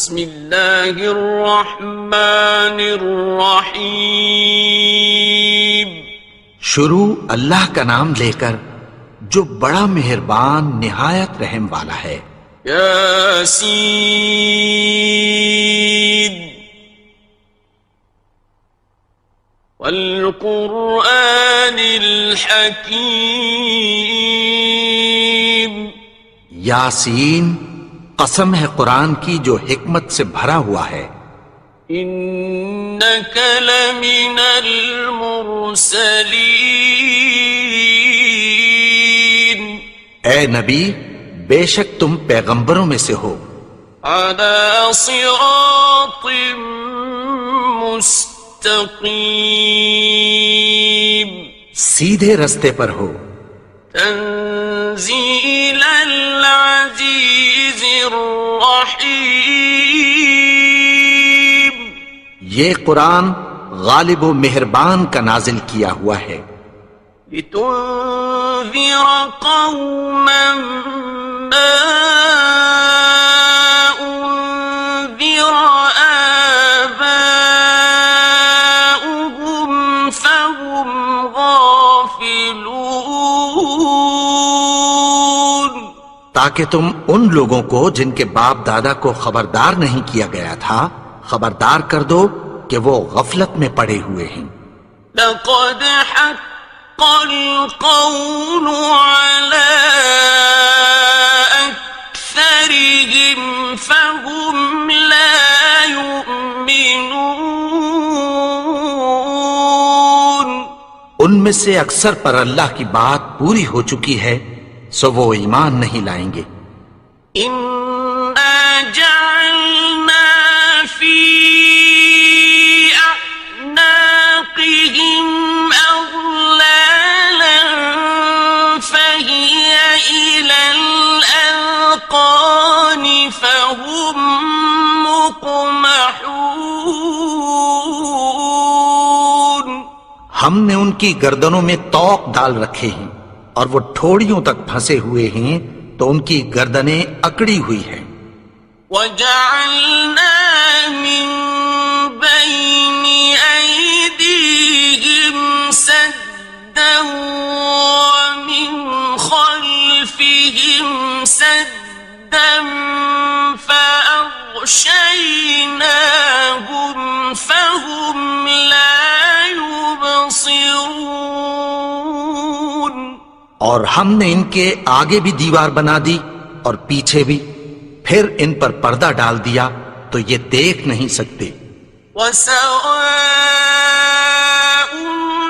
بسم اللہ الرحمن الرحیم. شروع اللہ کا نام لے کر جو بڑا مہربان نہایت رحم والا ہے. یاسین والقرآن الحکیم. یاسین قسم ہے قرآن کی جو حکمت سے بھرا ہوا ہے. انک لمن المرسلین. اے نبی بے شک تم پیغمبروں میں سے ہو. علی صراط مستقیم. سیدھے رستے پر ہو. تنزیل العزیز الرحیم. یہ قرآن غالب و مہربان کا نازل کیا ہوا ہے. لتنذر قوما ما انذر آباؤهم فهم غافلون. تاکہ تم ان لوگوں کو جن کے باپ دادا کو خبردار نہیں کیا گیا تھا خبردار کر دو کہ وہ غفلت میں پڑے ہوئے ہیں. لقد حق القول على أكثرهم فهم لا يؤمنون. ان میں سے اکثر پر اللہ کی بات پوری ہو چکی ہے سو وہ ایمان نہیں لائیں گے. إنا جعلنا في أعناقهم أغلالا فهي إلى الأذقان فهم مقمحون. ہم نے ان کی گردنوں میں طوق ڈال رکھے ہیں اور وہ ٹھوڑیوں تک پھنسے ہوئے ہیں تو ان کی گردنیں اکڑی ہوئی ہیں. وَجَعَلْنَا مِن بَيْنِ أَيْدِيهِمْ سَدًّا وَمِنْ خَلْفِهِمْ سَدًّا فَأَغْشَيْنَاهُمْ فَهُمْ لَا يُبْصِرُونَ. اور ہم نے ان کے آگے بھی دیوار بنا دی اور پیچھے بھی، پھر ان پر پردہ ڈال دیا تو یہ دیکھ نہیں سکتے. وَسَوَاءٌ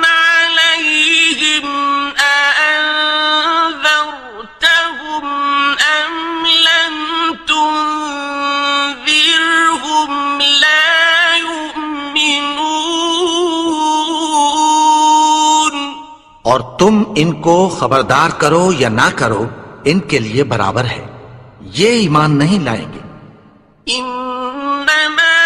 عَلَيْهِمْ أَأَنذَرْتَهُمْ أَمْ لَمْ تُنذِرْهُمْ لَا يُؤْمِنُونَ. اور تم ان کو خبردار کرو یا نہ کرو ان کے لیے برابر ہے، یہ ایمان نہیں لائیں گے. إنما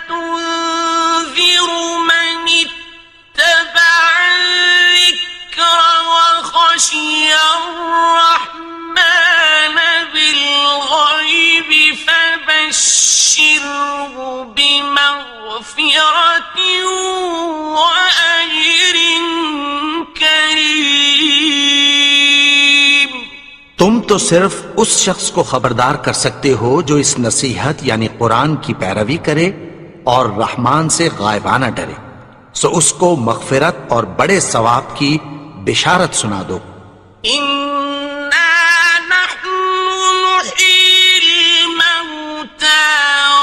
تنذر من اتبع الذكر وخشي الرحمن بالغيب فبشره بمغفرة وأجر كريم. تم تو صرف اس شخص کو خبردار کر سکتے ہو جو اس نصیحت یعنی قرآن کی پیروی کرے اور رحمان سے غائبانہ ڈرے، سو اس کو مغفرت اور بڑے ثواب کی بشارت سنا دو. إنا نحن نحيي الموتى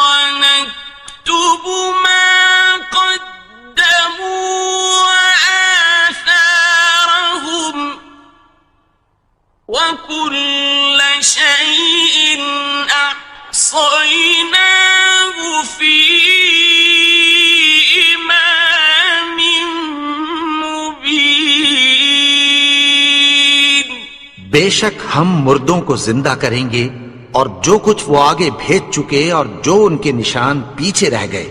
ونكتب ما قدموا وآثارهم وكل شيء أحصيناه في إمام مبين. بے شک ہم مردوں کو زندہ کریں گے اور جو کچھ وہ آگے بھیج چکے اور جو ان کے نشان پیچھے رہ گئے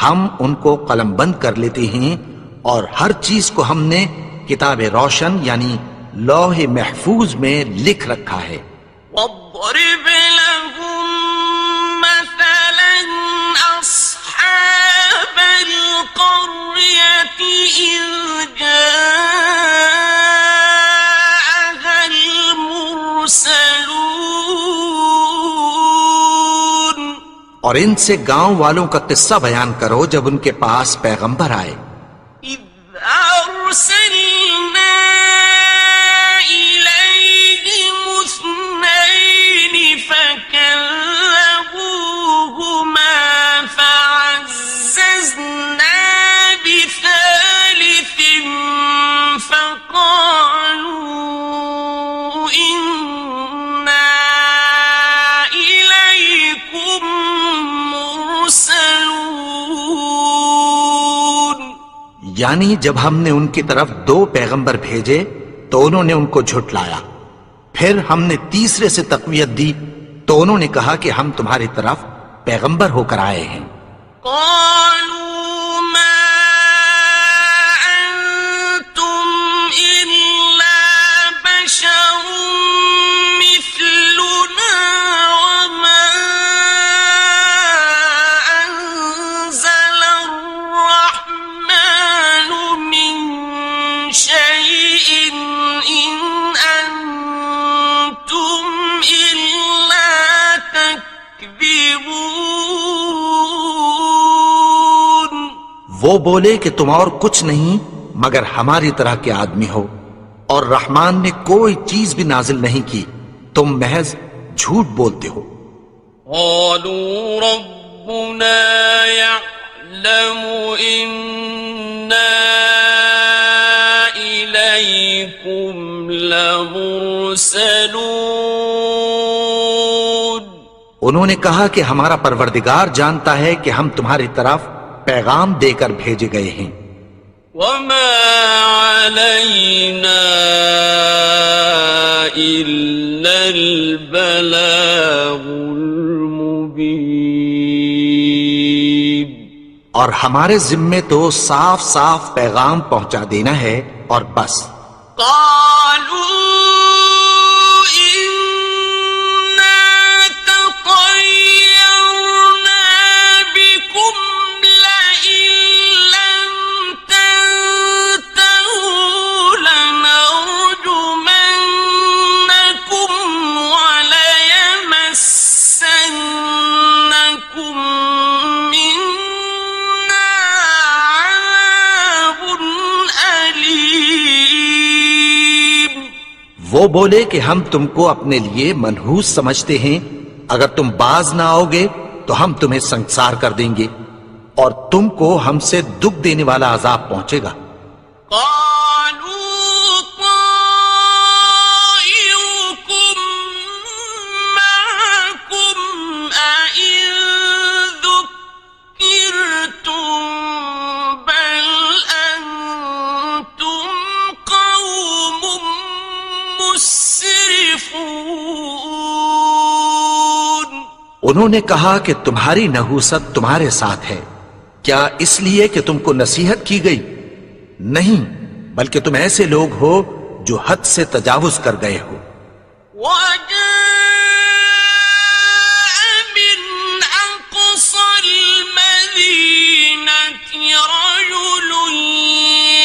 ہم ان کو قلم بند کر لیتے ہیں اور ہر چیز کو ہم نے کتاب روشن یعنی لوح محفوظ میں لکھ رکھا ہے. واضرب لهم مثلا إذ جاءها المرسلون اور ان سے گاؤں والوں کا قصہ بیان کرو جب ان کے پاس پیغمبر آئے. إذ أرسلنا إليهم اثنين فكذبوهما فعززنا بثالث فقالوا إنا إليكم مرسلون. یعنی جب ہم نے ان کی طرف 2 پیغمبر بھیجے تو انہوں نے ان کو جھٹلایا. پھر ہم نے تیسرے سے تقویت دی تو انہوں نے کہا کہ ہم تمہاری طرف پیغمبر ہو کر آئے ہیں. قالوا ما أنتم إلا بشر مثلنا وما أنزل الرحمن من شيء إن أنتم إلا تكذبون. وہ بولے کہ تم اور کچھ نہیں مگر ہماری طرح کے آدمی ہو اور رحمان نے کوئی چیز بھی نازل نہیں کی، تم محض جھوٹ بولتے ہو. قالوا ربنا يعلم إنا إليكم لمرسلون. انہوں نے کہا کہ ہمارا پروردگار جانتا ہے کہ ہم تمہاری طرف پیغام دے کر بھیجے گئے ہیں. وما علينا إلا البلاغ المبين. اور ہمارے ذمے تو صاف صاف پیغام پہنچا دینا ہے اور بس. قالوا إنا تطيرنا بكم لئن لم تنتهوا لنرجمنكم وليمسنكم منا عذاب أليم. وہ بولے کہ ہم تم کو اپنے لیے منحوس سمجھتے ہیں، اگر تم باز نہ آؤ گے تو ہم تمہیں سنسار کر دیں گے اور تم کو ہم سے دکھ دینے والا عذاب پہنچے گا. قالوا طائركم معكم أئن ذكرتم بل أنتم قوم مسرفون. انہوں نے کہا کہ تمہاری نحوست تمہارے ساتھ ہے، کیا اس لیے کہ تم کو نصیحت کی گئی؟ نہیں، بلکہ تم ایسے لوگ ہو جو حد سے تجاوز کر گئے ہو. وجاء من أقصى المدينة رجل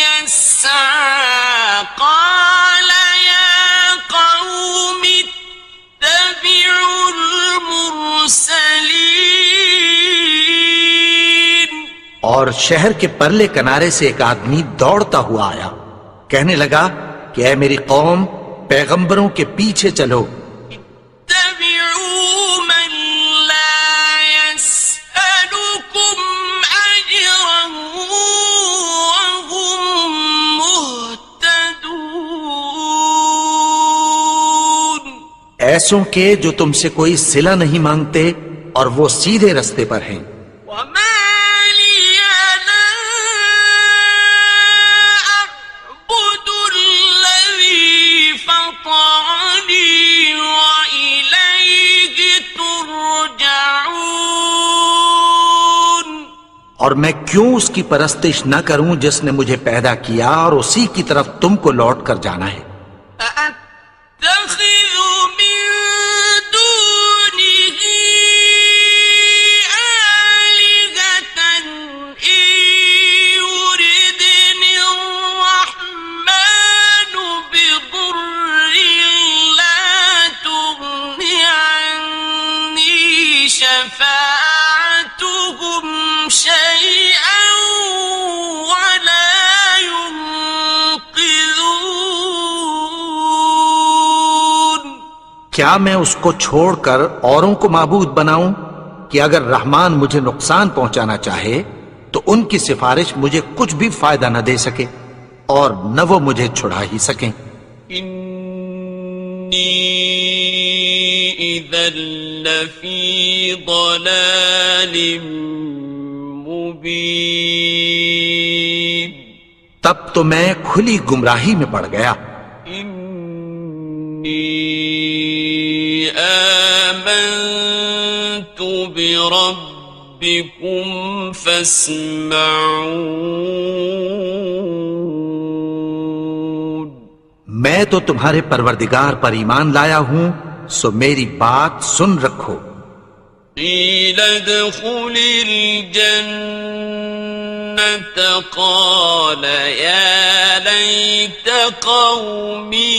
يسعى قال يا قوم اتبعوا المرسلين. اور شہر کے پرلے کنارے سے ایک آدمی دوڑتا ہوا آیا، کہنے لگا کہ اے میری قوم، پیغمبروں کے پیچھے چلو. اتبعوا من لا يسألكم أجرا وهم مهتدون. ایسوں کے جو تم سے کوئی صلہ نہیں مانگتے اور وہ سیدھے رستے پر ہیں. وما لي لا أعبد الذي فطرني وإليه ترجعون. اور میں کیوں اس کی پرستش نہ کروں جس نے مجھے پیدا کیا اور اسی کی طرف تم کو لوٹ کر جانا ہے. أأتخذ من دونه آلهة إن يردني شفاعتهم شيئا ولا ينقذون. کیا میں اس کو چھوڑ کر اوروں کو معبود بناؤں کہ اگر رحمان مجھے نقصان پہنچانا چاہے تو ان کی سفارش مجھے کچھ بھی فائدہ نہ دے سکے اور نہ وہ مجھے چھڑا ہی سکیں. انی اذا لفی ضلال مبین. تب تو میں کھلی گمراہی میں پڑ گیا. انی آمنت بربکم فاسمعون. میں تو تمہارے پروردگار پر ایمان لایا ہوں سو میری بات سن رکھو. قیل ادخل الجنة قال یا لیت قومی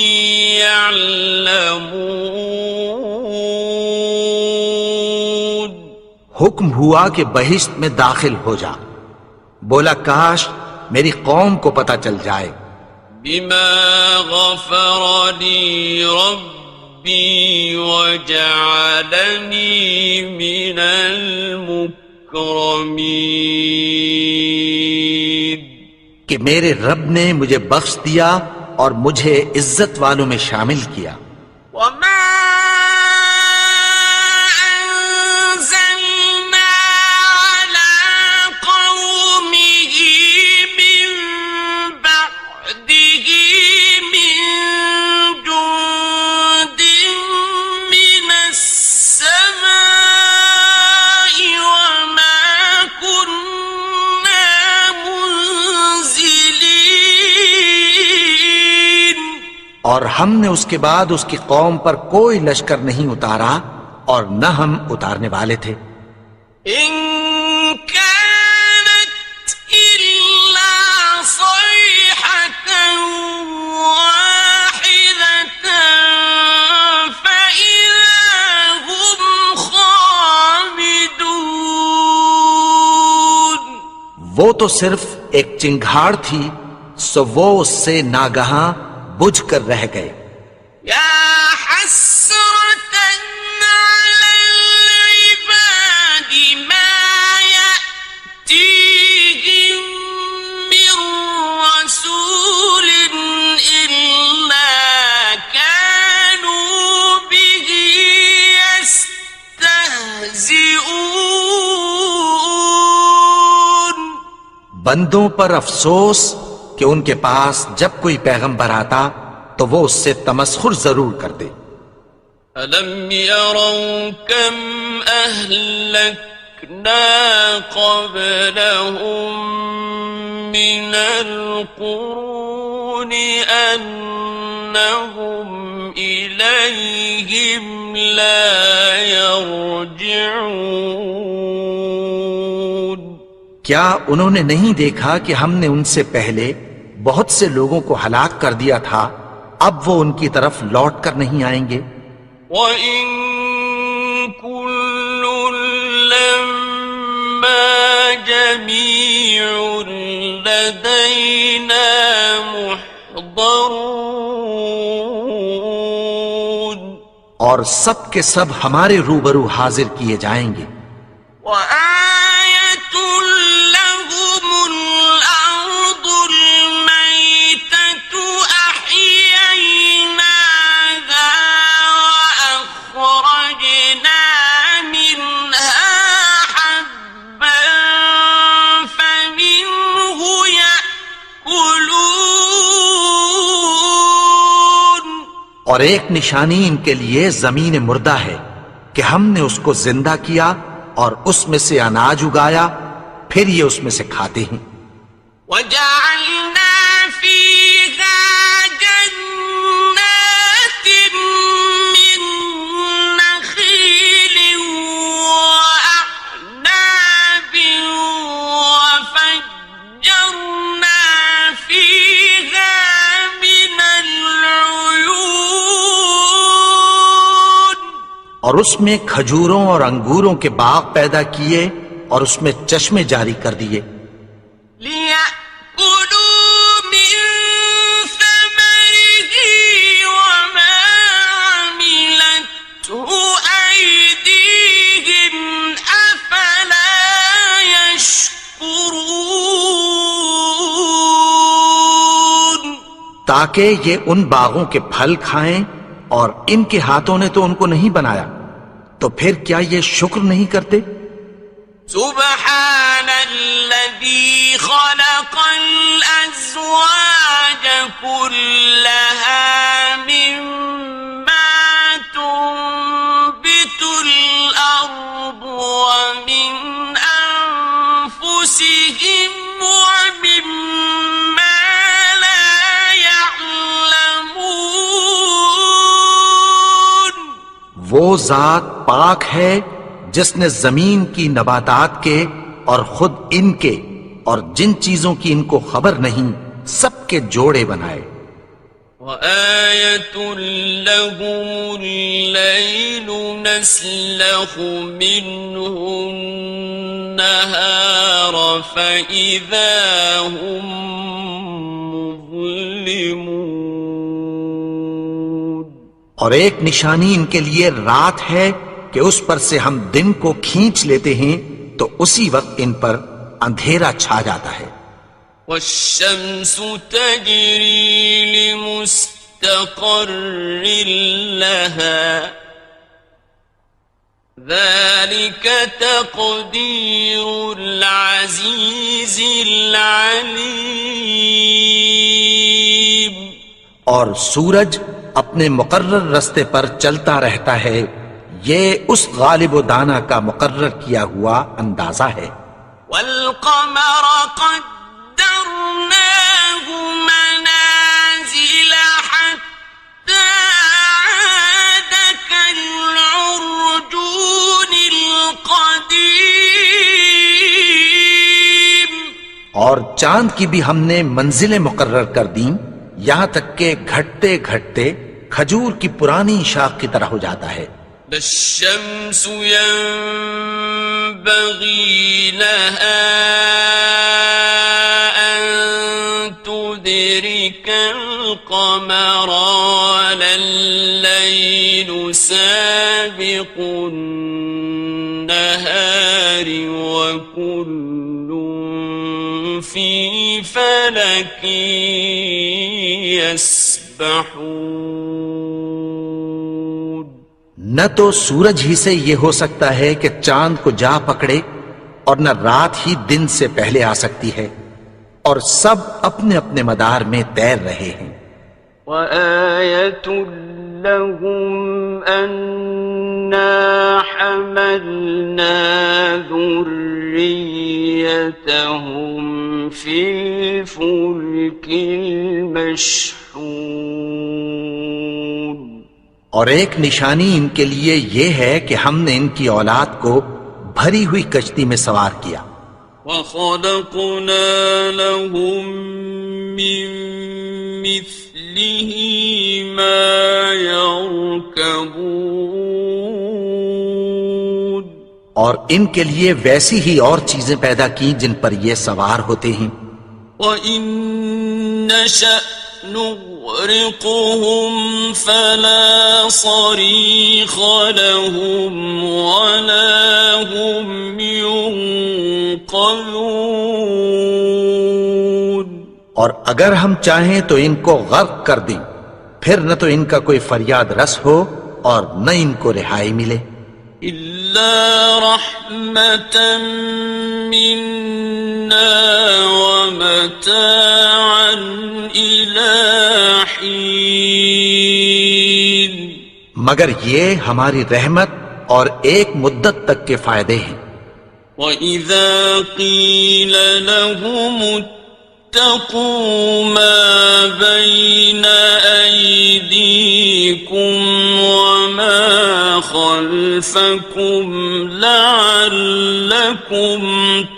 یعلمون. حکم ہوا کہ بہشت میں داخل ہو جا. بولا کاش میری قوم کو پتہ چل جائے. بما غفر لی ربی وجعلنی من المکرمین. کہ میرے رب نے مجھے بخش دیا اور مجھے عزت والوں میں شامل کیا. وما أنزلنا على قومه من بعده من جند من السماء وما كنا منزلين. اور ہم نے اس کے بعد اس کی قوم پر کوئی لشکر نہیں اتارا اور نہ ہم اتارنے والے تھے. إن كانت إلا صيحة واحدة فإذا هم خامدون. وہ تو صرف ایک چنگھاڑ تھی سو وہ اس سے ناگہاں بجھ کر رہ گئے. يا حسرة على العباد ما يأتيهم من رسول إلا كانوا به يستهزئون. بندوں پر افسوس کہ ان کے پاس جب کوئی پیغمبر آتا تو وہ اس سے تمسخر ضرور کرتے. أَلَمْ يَرَوْا كَمْ أَهْلَكْنَا قَبْلَهُمْ مِنَ الْقُرُونِ أَنَّهُمْ إِلَيْهِمْ لَا يَرْجِعُونَ. کیا انہوں نے نہیں دیکھا کہ ہم نے ان سے پہلے بہت سے لوگوں کو ہلاک کر دیا تھا، اب وہ ان کی طرف لوٹ کر نہیں آئیں گے. وَإِن كُلٌّ لَّمَّا جَمِيعٌ لَّدَيْنَا مُحْضَرُونَ. اور سب کے سب ہمارے روبرو حاضر کیے جائیں گے. وَآيَةٌ لَّهُمُ الْأَرْضُ الْمَيْتَةُ أَحْيَيْنَاهَا وَأَخْرَجْنَا مِنْهَا حَبًّا فَمِنْهُ يَأْكُلُونَ. اور ایک نشانی ان کے لیے زمین مردہ ہے کہ ہم نے اس کو زندہ کیا اور اس میں سے اناج اگایا، پھر یہ اس میں سے کھاتے ہیں. وَجَعَلْنَا فِيهَا جَنَّاتٍ مِّن نَّخِيلٍ وَأَعْنَابٍ وَفَجَّرْنَا فِيهَا مِنَ الْعُيُونِ. اور اس میں کھجوروں اور انگوروں کے باغ پیدا کیے اور اس میں چشمے جاری کر دیے، لِيَأْكُلُوا مِن ثَمَرِهِ وَمَا عَمِلَتْهُ أَيْدِيهِمْ أَفَلَا يَشْكُرُونَ تاکہ یہ ان باغوں کے پھل کھائیں، اور ان کے ہاتھوں نے تو ان کو نہیں بنایا، تو پھر کیا یہ شکر نہیں کرتے؟ سبحان الذي خلق الأزواج كلها مما تنبت الأرض ومن أنفسهم ومما لا يعلمون وہ ذات پاک ہے جس نے زمین کی نباتات کے اور خود ان کے اور جن چیزوں کی ان کو خبر نہیں سب کے جوڑے بنائے۔ وَآيَةٌ لَهُمُ اللَّيْلُ نَسْلَخُ مِنْهُ النَّهَارَ فَإِذَا هُمْ مُظْلِمُونَ اور ایک نشانی ان کے لیے رات ہے کہ اس پر سے ہم دن کو کھینچ لیتے ہیں تو اسی وقت ان پر اندھیرا چھا جاتا ہے۔ وَالشَّمْسُ تَجْرِي لِمُسْتَقَرٍّ لَهَا ذَلِكَ تَقْدِيرُ الْعَزِيزِ الْعَلِيمِ اور سورج اپنے مقرر رستے پر چلتا رہتا ہے، یہ اس غالب و دانا کا مقرر کیا ہوا اندازہ ہے۔ وَالْقَمَرَ قَدَّرْنَاهُ مَنَازِلَ حَتَّى عَادَ كَالْعُرْجُونِ الْقَدِيمِ اور چاند کی بھی ہم نے منزلیں مقرر کر دیں، یہاں تک کہ گھٹتے گھٹتے کھجور کی پرانی شاخ کی طرح ہو جاتا ہے۔ الشمس ينبغي لها أن تدرك القمر ولا الليل سابق النهار وكل في فلك يسبحون نہ تو سورج ہی سے یہ ہو سکتا ہے کہ چاند کو جا پکڑے، اور نہ رات ہی دن سے پہلے آ سکتی ہے، اور سب اپنے اپنے مدار میں تیر رہے ہیں۔ وَآيَةٌ لَهُمْ أَنَّا حَمَلْنَا ذُرِّيَّتَهُمْ فِي الْفُلْكِ الْمَشْحُونِ اور ایک نشانی ان کے لیے یہ ہے کہ ہم نے ان کی اولاد کو بھری ہوئی کشتی میں سوار کیا۔ وَخَلَقْنَا لَهُم مِّن مِّثْلِهِ مَا يَرْكَبُونَ اور ان کے لیے ویسی ہی اور چیزیں پیدا کی جن پر یہ سوار ہوتے ہیں۔ وَإِن نَّشَأْ نُغْرِقْهُمْ فَلَا صَرِيخَ لَهُمْ وَلَا هُمْ يُنقَذُونَ اور اگر ہم چاہیں تو ان کو غرق کر دیں، پھر نہ تو ان کا کوئی فریاد رس ہو اور نہ ان کو رہائی ملے۔ إِلَّا رَحْمَةً مِّنَّا وَمَتَاعًا إِلَىٰ حِينٍ مگر یہ ہماری رحمت اور ایک مدت تک کے فائدے ہیں۔ وَإِذَا قِيلَ لَهُمُ اتَّقُوا مَا بَيْنَ أَيْدِيكُمْ وَمَا خَلْفَكُمْ لَعَلَّكُمْ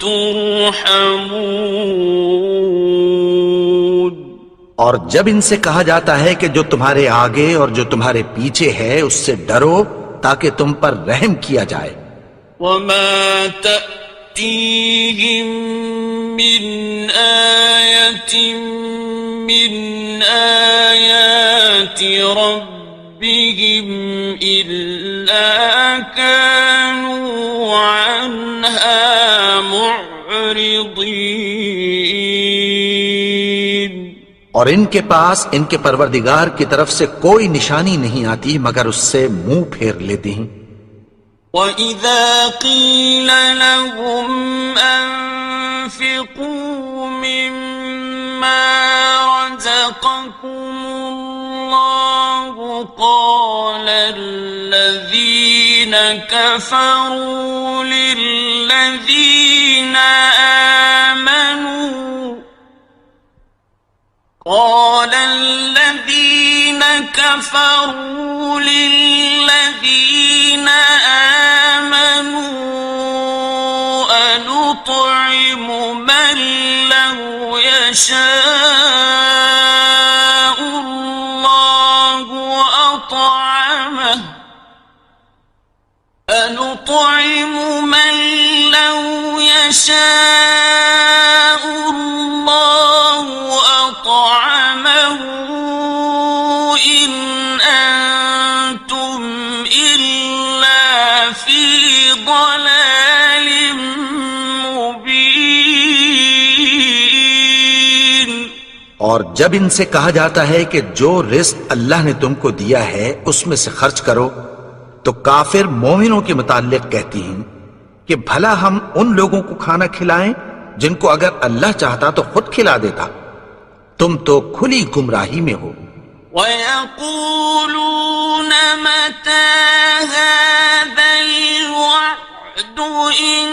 تُرْحَمُونَ اور جب ان سے کہا جاتا ہے کہ جو تمہارے آگے اور جو تمہارے پیچھے ہے اس سے ڈرو تاکہ تم پر رحم کیا جائے۔ وما تأتيهم من آية من آيات ربهم إلا كانوا عنها معرضين۔ اور ان کے پاس ان کے پروردگار کی طرف سے کوئی نشانی نہیں آتی مگر اس سے منہ پھیر لیتے ہیں۔ وَإِذَا قِيلَ لَهُمْ أَنفِقُوا مِمَّا رَزَقَكُمُ اللَّهُ قَالَ الَّذِينَ كَفَرُوا لِلَّذِينَ آمنوا أنطعم من لو يشاء الله أطعمه أنطعم من لو يشاء الله أطعمه إن أنتم إلا في ضلال مبين۔ اور جب ان سے کہا جاتا ہے کہ جو رزق اللہ نے تم کو دیا ہے اس میں سے خرچ کرو، تو کافر مومنوں کے متعلق کہتی ہیں کہ بھلا ہم ان لوگوں کو کھانا کھلائیں جن کو اگر اللہ چاہتا تو خود کھلا دیتا، تم تو کھلی گمراہی میں ہو۔ وَيَقُولُونَ مَتَى هَذَا الْوَعْدُ إِن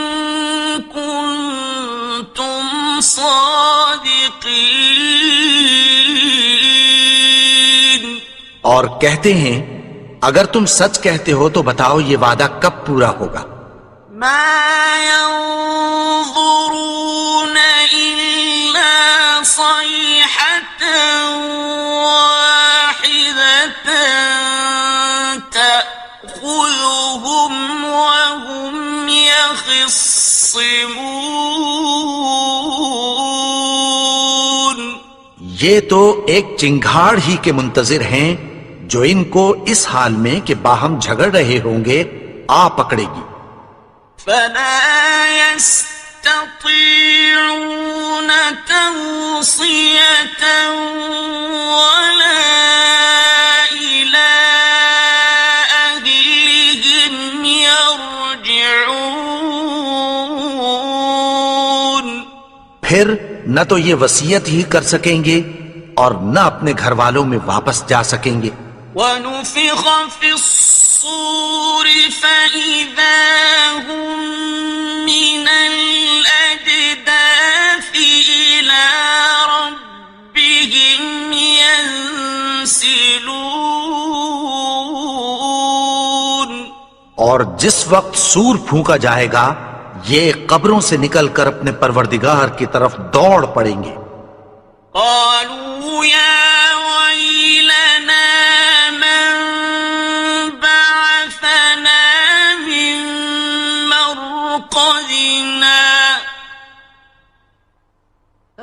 كُنتُمْ صَادِقِينَ۔ اور کہتے ہیں اگر تم سچ کہتے ہو تو بتاؤ یہ وعدہ کب پورا ہوگا۔ مَا يَنظُرُونَ إِلَّا صَيْحَةً وَاحِدَةً تَأْخُذُهُمْ وَهُمْ يَخِصِّمُونَ۔ یہ تو ایک چنگھاڑ ہی کے منتظر ہیں جو ان کو اس حال میں کہ باہم جھگڑ رہے ہوں گے آ پکڑے گی۔ فَلَا يَسْتَطِيعُونَ تَوْصِيَةً وَلَا إِلَىٰ أَهْلِهِمْ يَرْجِعُونَ۔ پھر نہ تو یہ وصیت ہی کر سکیں گے اور نہ اپنے گھر والوں میں واپس جا سکیں گے۔ وَنُفِخَ فِي الصُّورِ فَإِذَا هُم مِّنَ الْأَجْدَاثِ إِلَىٰ رَبِّهِمْ يَنسِلُونَ۔ اور جس وقت سور پھونکا جائے گا یہ قبروں سے نکل کر اپنے پروردگار کی طرف دوڑ پڑیں گے۔ قالوا يا ويلنا من بعثنا من مرقدنا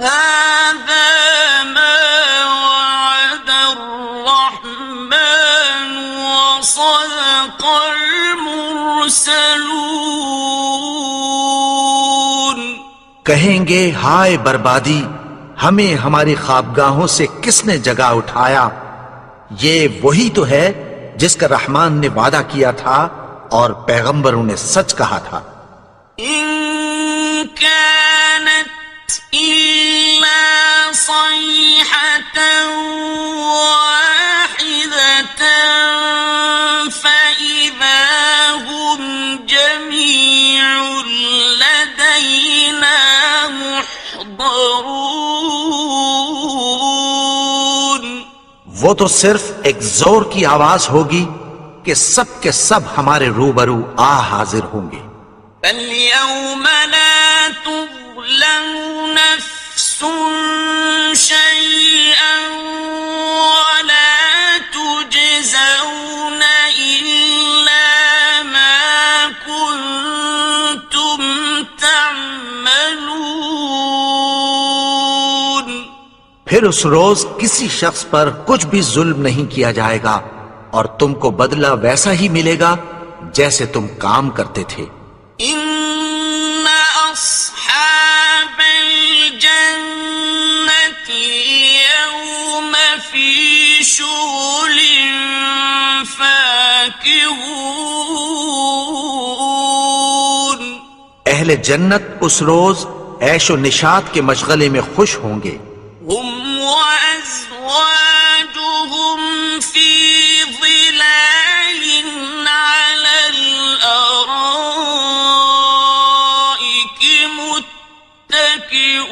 هذا ما وعد الرحمن وصدق المرسلون۔ کہیں گے ہائے بربادی، ہمیں ہماری خوابگاہوں سے کس نے جگا اٹھایا، یہ وہی تو ہے جس کا رحمان نے وعدہ کیا تھا اور پیغمبروں نے سچ کہا تھا۔ إن كانت إلا صيحة واحدة فإذا هم جميع لدينا محضرون۔ وہ تو صرف ایک زور کی آواز ہوگی کہ سب کے سب ہمارے روبرو آ حاضر ہوں گے۔ فَالْيَوْمَ لَا تُظْلَمُ نَفْسٌ شَيْئًا وَلَا تُجْزَوْنَ إِلَّا پھر اس روز کسی شخص پر کچھ بھی ظلم نہیں کیا جائے گا اور تم کو بدلہ ویسا ہی ملے گا جیسے تم کام کرتے تھے۔ إن أصحاب الجنة اليوم في شغل فاكهون اہل جنت اس روز عیش و نشاط کے مشغلے میں خوش ہوں گے۔ هم وأزواجهم في ظلال على الأرائك متكئون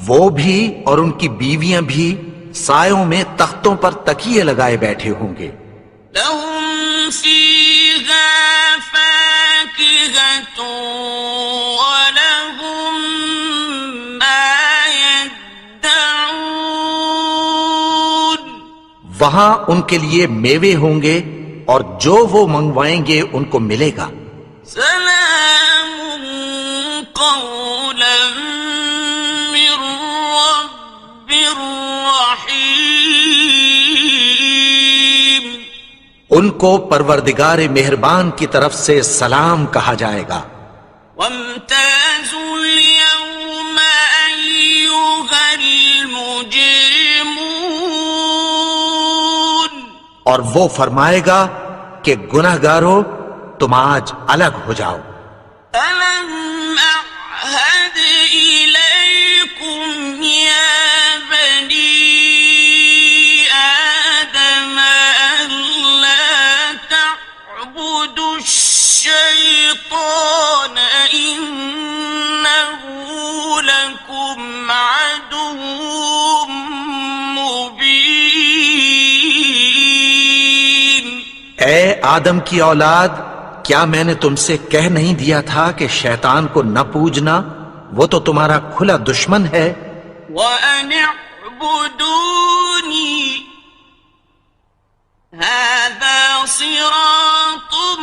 وہ بھی اور ان کی بیویاں بھی سایوں میں تختوں پر تکیے لگائے بیٹھے ہوں گے۔ لهم فيها فاكهة ولهم ما يدعون وہاں ان کے لیے میوے ہوں گے اور جو وہ منگوائیں گے ان کو ملے گا۔ سلام قولا من رب رحيم ان کو پروردگار مہربان کی طرف سے سلام کہا جائے گا۔ وامتازوا اليوم أيها المجرمون اور وہ فرمائے گا کہ گناہگارو تم آج الگ ہو جاؤ۔ ألم أعهد إليكم يا بني آدم ألا تعبدوا الشيطان إنه لكم عدو مبين اے آدم کی اولاد، کیا میں نے تم سے کہہ نہیں دیا تھا کہ شیطان کو نہ پوجنا، وہ تو تمہارا کھلا دشمن ہے۔ وَأَنِ اعْبُدُونِي هَذَا صِرَاطٌ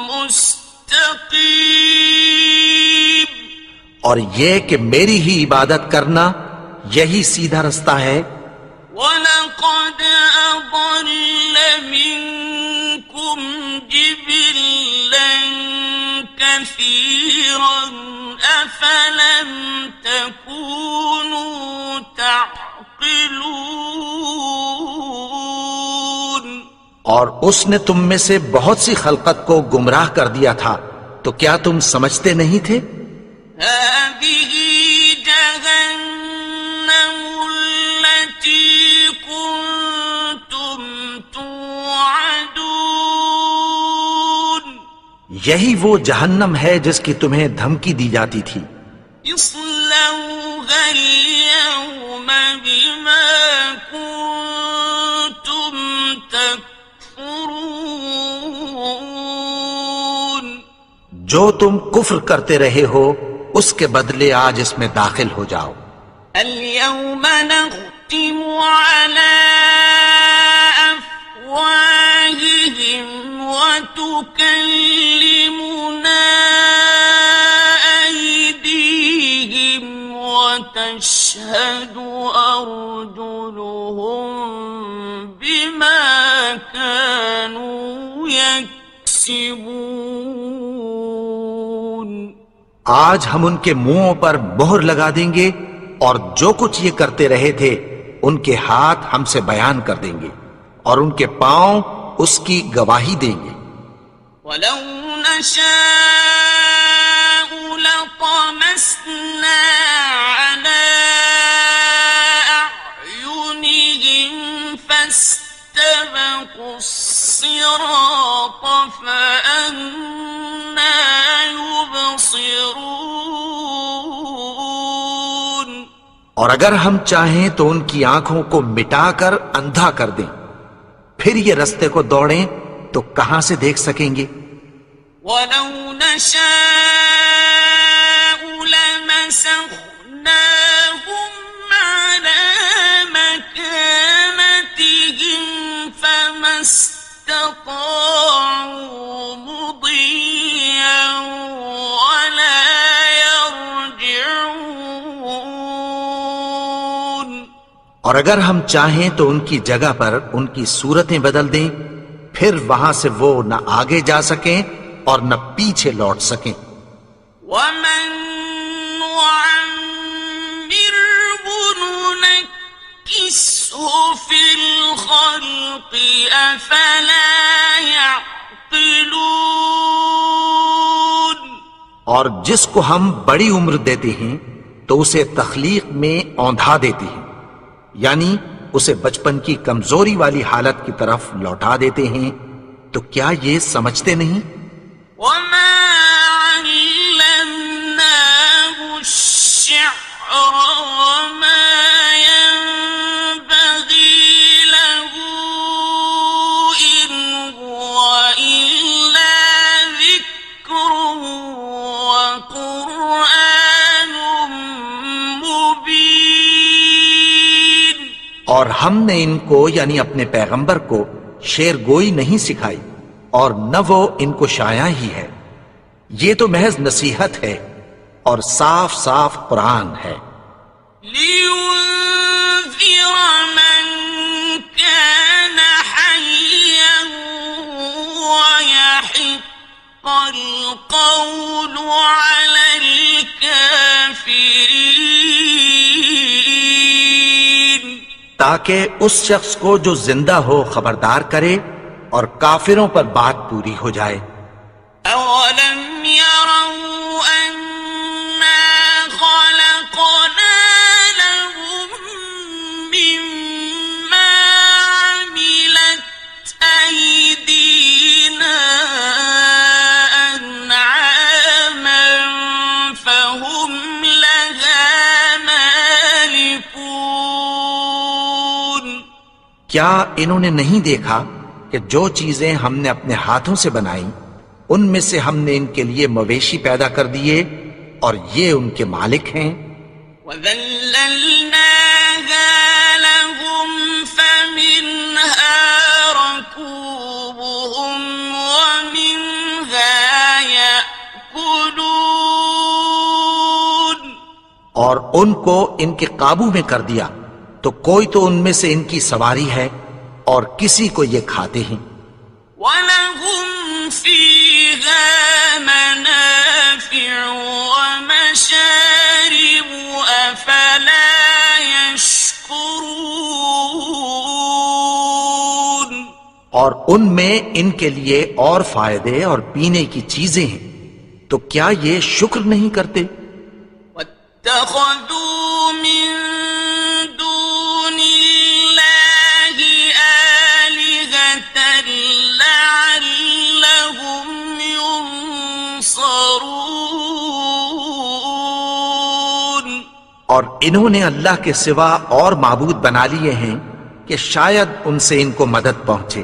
مُسْتَقِيمٌ اور یہ کہ میری ہی عبادت کرنا یہی سیدھا رستہ ہے۔ وَلَقَدْ أَضَلَّ مِنكُمْ جِبِلًّا كَثِيرًا أَفَلَمْ تَكُونُوا تَعْقِلُونَ اور اس نے تم میں سے بہت سی خلقت کو گمراہ کر دیا تھا، تو کیا تم سمجھتے نہیں تھے؟ هذه جهنم التي كنتم توعدون یہی وہ جہنم ہے جس کی تمہیں دھمکی دی جاتی تھی۔ اصلوها اليوم بما كنتم تكفرون جو تم کفر کرتے رہے ہو اس کے بدلے آج اس میں داخل ہو جاؤ۔ اليوم نختم على أفواههم وتكلمنا أيديهم وتشهد أرجلهم بما كانوا يكسبون آج ہم ان کے منہوں پر مہر لگا دیں گے اور جو کچھ یہ کرتے رہے تھے ان کے ہاتھ ہم سے بیان کر دیں گے اور ان کے پاؤں اس کی گواہی دیں گے۔ ولو نشاء لطمسنا على أعينهم فاستبقوا الصراط فأنى يبصرون اور اگر ہم چاہیں تو ان کی آنکھوں کو مٹا کر اندھا کر دیں، پھر یہ رستے کو دوڑیں تو کہاں سے دیکھ سکیں گے؟ ولو نشاء لمسخناهم على مكانتهم فما استطاعوا مضيا ولا يرجعون اور اگر ہم چاہیں تو ان کی جگہ پر ان کی صورتیں بدل دیں، پھر وہاں سے وہ نہ آگے جا سکیں اور نہ پیچھے لوٹ سکیں۔ ومن نعمره ننكسه في الخلق أفلا يعقلون۔ اور جس کو ہم بڑی عمر دیتے ہیں تو اسے تخلیق میں اوندھا دیتے ہیں، یعنی اسے بچپن کی کمزوری والی حالت کی طرف لوٹا دیتے ہیں، تو کیا یہ سمجھتے نہیں؟ وما علمناه الشعر وما ينبغي له إن هو إلا ذكر وقرآن مبين۔ اور ہم نے ان کو یعنی اپنے پیغمبر کو شعر گوئی نہیں سکھائی، اور نہ وہ ان کو شایع ہی ہے، یہ تو محض نصیحت ہے اور صاف صاف قرآن ہے۔ لينذر من كان حيا ويحق القول على الكافرين۔ تاکہ اس شخص کو جو زندہ ہو خبردار کرے اور کافروں پر بات پوری ہو جائے۔ أولم يروا أنا خلقنا لهم مما عملت أيدينا أنعاما فهم لها مالكون۔ کیا انہوں نے نہیں دیکھا کہ جو چیزیں ہم نے اپنے ہاتھوں سے بنائی ان میں سے ہم نے ان کے لیے مویشی پیدا کر دیے اور یہ ان کے مالک ہیں۔ وَذَلَّلْنَاهَا لَهُمْ فَمِنْهَا رَكُوبُهُمْ وَمِنْهَا يَأْكُلُونَ۔ اور ان کو ان کے قابو میں کر دیا تو کوئی تو ان میں سے ان کی سواری ہے اور کسی کو یہ کھاتے ہیں۔ وَلَهُمْ فِيهَا مَنَافِعُ وَمَشَارِبُ أَفَلَا يَشْكُرُونَ۔ اور ان میں ان کے لیے اور فائدے اور پینے کی چیزیں ہیں، تو کیا یہ شکر نہیں کرتے؟ وَاتَّخَذُوا مِن دُونِ اللَّهِ آلِهَةً لَعَلَّهُمْ يُنصَرُونَ۔ اور انہوں نے اللہ کے سوا اور معبود بنا لیے ہیں کہ شاید ان سے ان کو مدد پہنچے۔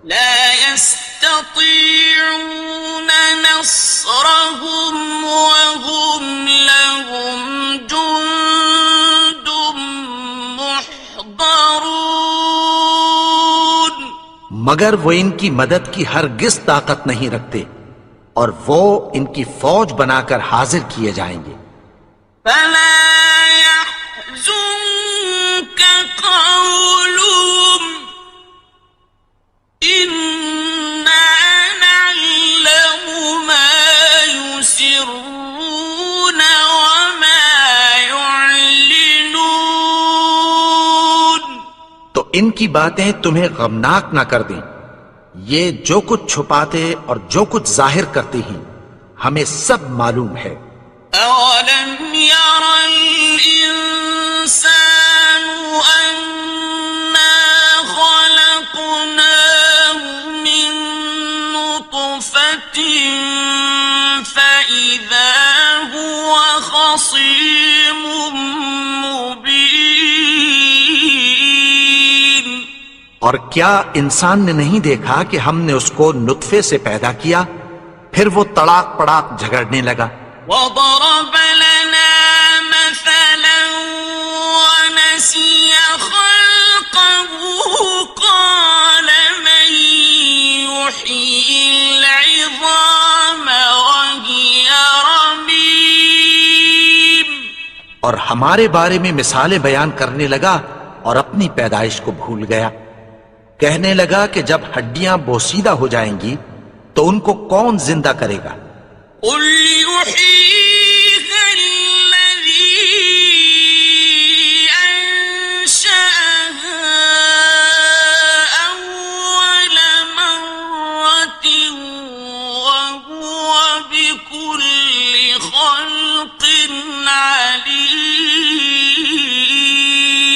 لا يستطيعون نصرهم وهم لهم جند محضرون۔ مگر وہ ان کی مدد کی ہرگز طاقت نہیں رکھتے اور وہ ان کی فوج بنا کر حاضر کیے جائیں گے۔ فلا يحزنك قولهم إنا نعلم ما يسرون وما يعلنون۔ تو ان کی باتیں تمہیں غمناک نہ کر دیں، یہ جو کچھ چھپاتے اور جو کچھ ظاہر کرتے ہیں ہمیں سب معلوم ہے۔ أولم ير الإنسان أنا خلقناه من نطفة فإذا هو خصيم مبين۔ اور کیا انسان نے نہیں دیکھا کہ ہم نے اس کو نطفے سے پیدا کیا، پھر وہ تڑاک پڑاک جھگڑنے لگا۔ وضرب لنا مثلا ونسي خلقه قال من يحيي العظام وهي رميم۔ اور ہمارے بارے میں مثالیں بیان کرنے لگا اور اپنی پیدائش کو بھول گیا۔ کہنے لگا کہ جب ہڈیاں بوسیدہ ہو جائیں گی تو ان کو کون زندہ کرے گا؟ قل يحييها الذي أنشأها أول مرة وهو بكل خلق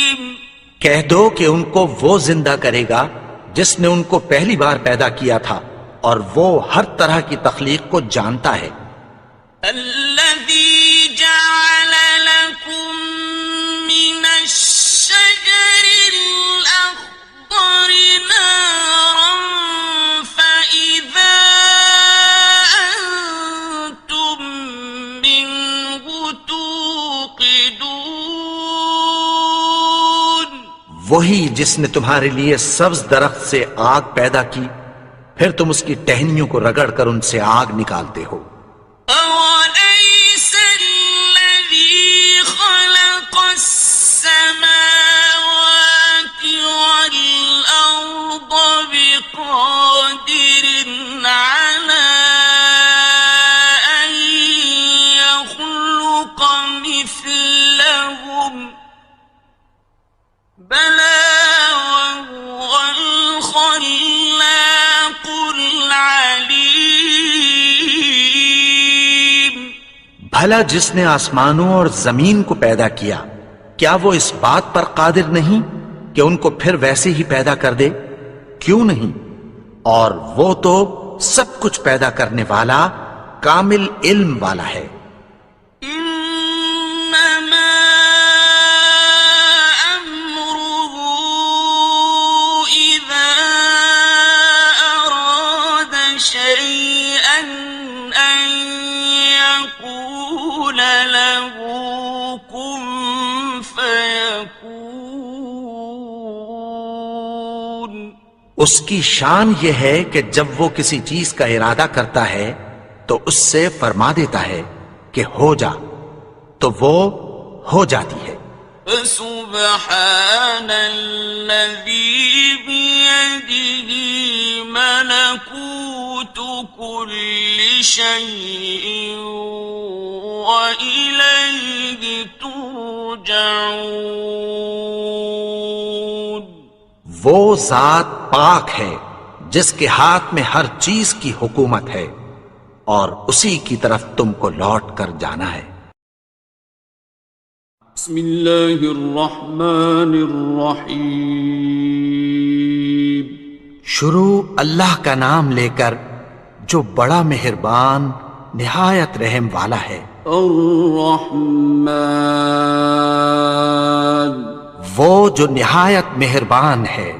عليم۔ کہہ دو کہ ان کو وہ زندہ کرے گا جس نے ان کو پہلی بار پیدا کیا تھا، اور وہ ہر طرح کی تخلیق کو جانتا ہے۔ الذي جعل لكم من الشجر الأخضر نارا فإذا أنتم منه توقدون۔ وہی جس نے تمہارے لیے سبز درخت سے آگ پیدا کی، پھر تم اس کی ٹہنیوں کو رگڑ کر ان سے آگ نکالتے ہو۔ أَوَلَيْسَ الَّذِي خَلَقَ السَّمَاوَاتِ وَالْأَرْضَ بِقَادِرٍ عَلَىٰ أَن يَخْلُقَ مِثْلَهُم ۚ بَلَىٰ وَهُوَ الْخَلَّاقُ الْعَلِيمُ۔ بھلا جس نے آسمانوں اور زمین کو پیدا کیا، کیا وہ اس بات پر قادر نہیں کہ ان کو پھر ویسے ہی پیدا کر دے؟ کیوں نہیں؟ اور وہ تو سب کچھ پیدا کرنے والا، کامل علم والا ہے۔ إنما أمره إذا أراد شيئا أن يقول له كن فيكون۔ اس کی شان یہ ہے کہ جب وہ کسی چیز کا ارادہ کرتا ہے تو اس سے فرما دیتا ہے کہ ہو جا، تو وہ ہو جاتی ہے۔ فسبحان الذي بيده ملكوت كل شيء وإليه ترجعون۔ وہ ذات پاک ہے جس کے ہاتھ میں ہر چیز کی حکومت ہے، اور اسی کی طرف تم کو لوٹ کر جانا ہے۔ بسم اللہ الرحمن الرحیم۔ شروع اللہ کا نام لے کر جو بڑا مہربان نہایت رحم والا ہے۔ الرحمن، وہ جو نہایت مہربان ہے۔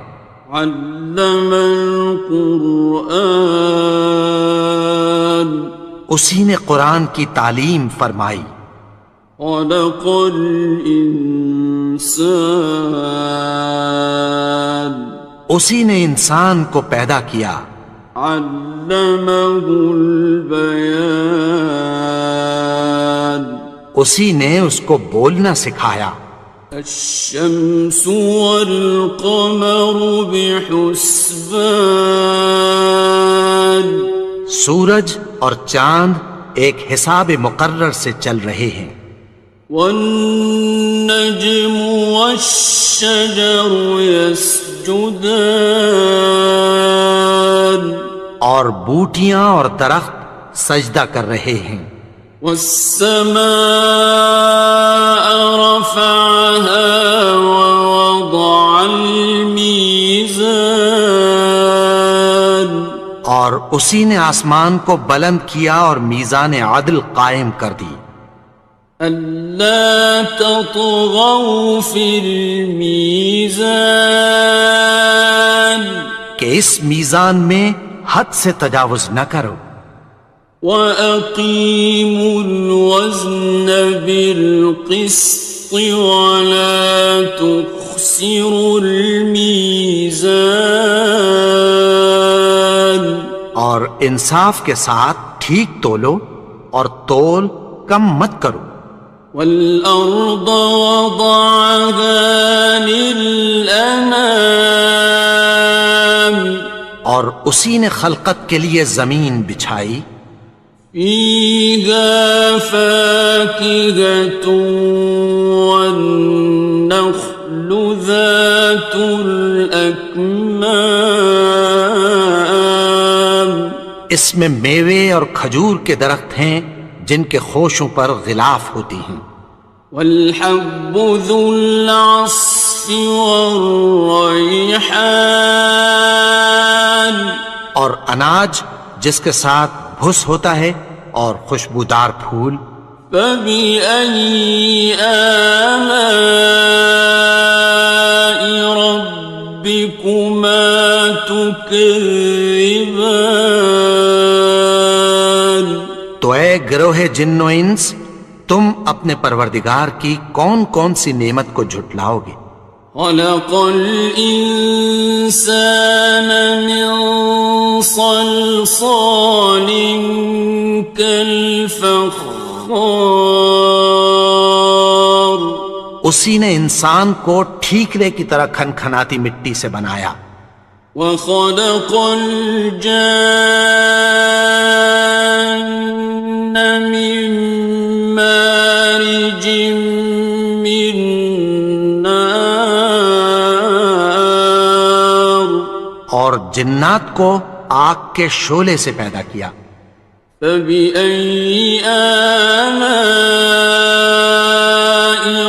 علم القرآن، اسی نے قرآن کی تعلیم فرمائی۔ خلق الانسان، اسی نے انسان کو پیدا کیا۔ علمہ البیان، اسی نے اس کو بولنا سکھایا۔ الشمس والقمر بحسبان، سورج اور چاند ایک حساب مقرر سے چل رہے ہیں۔ والنجم والشجر يسجدان، اور بوٹیاں اور درخت سجدہ کر رہے ہیں۔ والسماء رفعها ووضع الميزان، اور اسی نے آسمان کو بلند کیا اور میزان عدل قائم کر دی۔ ألا تطغوا في الميزان، کہ اس میزان میں حد سے تجاوز نہ کرو۔ وَأَقِيمُوا الْوَزْنَ بِالْقِسْطِ وَلَا تُخْسِرُوا الْمِيزَانَ، اور انصاف کے ساتھ ٹھیک تولو اور تول کم مت کرو۔ والأرض وضعها للأنام اور اسی نے خلقت کے لیے زمین بچھائی، فيها فاكهة والنخل ذات الأكمام اس میں میوے اور کھجور کے درخت ہیں جن کے خوشوں پر غلاف ہوتی ہیں، والحب ذو العصف والریحان اور اناج جس کے ساتھ بھس ہوتا ہے اور خوشبودار پھول۔ فبأي آلاء ربكما تكذبان تو اے گروہ جن و انس، تم اپنے پروردگار کی کون کون سی نعمت کو جھٹلاؤ گے؟ خلق الإنسان من صلصال كالفخار اسی نے انسان کو ٹھیکرے کی طرح کھنکھناتی مٹی سے بنایا، وخلق الجان من مارج من نار اور جنات کو آگ کے شعلے سے پیدا کیا۔ فبأي آلاء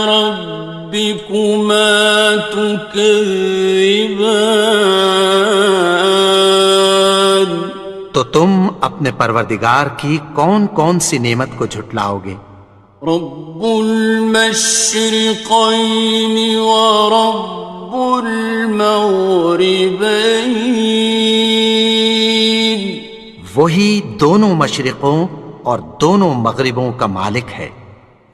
ربكما تكذبان تو تم اپنے پروردگار کی کون کون سی نعمت کو جھٹلاؤ گے؟ رب المشرقين ورب المغربين وہی دونوں مشرقوں اور دونوں مغربوں کا مالک ہے۔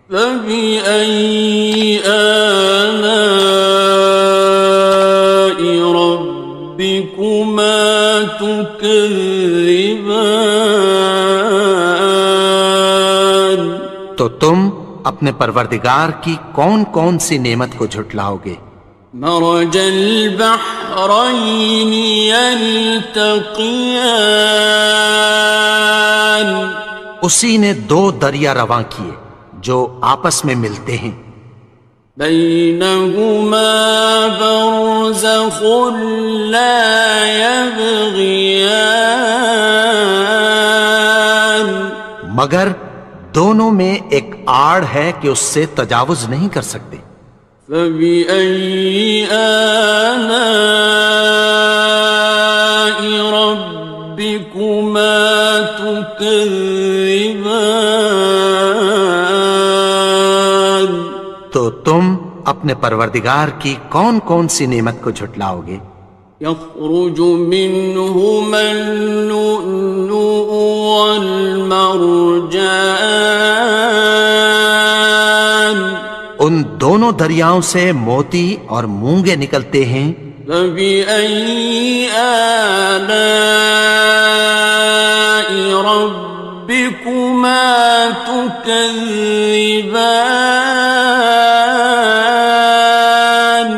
فبأي آلاء ربكما تكذبان تو تم اپنے پروردگار کی کون کون سی نعمت کو جھٹلاؤ گے؟ مرج البحرين يلتقيان اسی نے دو دریا رواں کیے جو آپس میں ملتے ہیں، بينهما برزخ لا يبغيان مگر دونوں میں ایک آڑ ہے کہ اس سے تجاوز نہیں کر سکتے۔ فبأي آلاء ربكما تكذبان تو تم اپنے پروردگار کی کون کون سی نعمت کو جھٹلاؤ گے؟ يخرج منهما اللؤلؤ والمرجان ان دونوں دریاؤں سے موتی اور مونگے نکلتے ہیں۔ فبأي آلاء ربكما تكذبان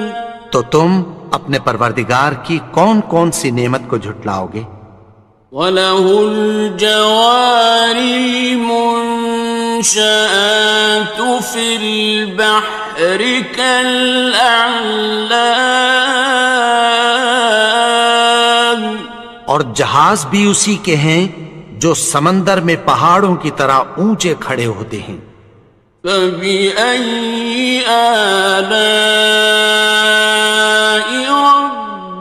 تو تم اپنے پروردگار کی کون کون سی نعمت کو جھٹلاؤ گے؟ وَلَهُ الْجَوَارِ الْمُنشَآتُ فِي الْبَحْرِ كَالْأَعْلَامِ اور جہاز بھی اسی کے ہیں جو سمندر میں پہاڑوں کی طرح اونچے کھڑے ہوتے ہیں۔ فَبِأَيِّ آلَاءِ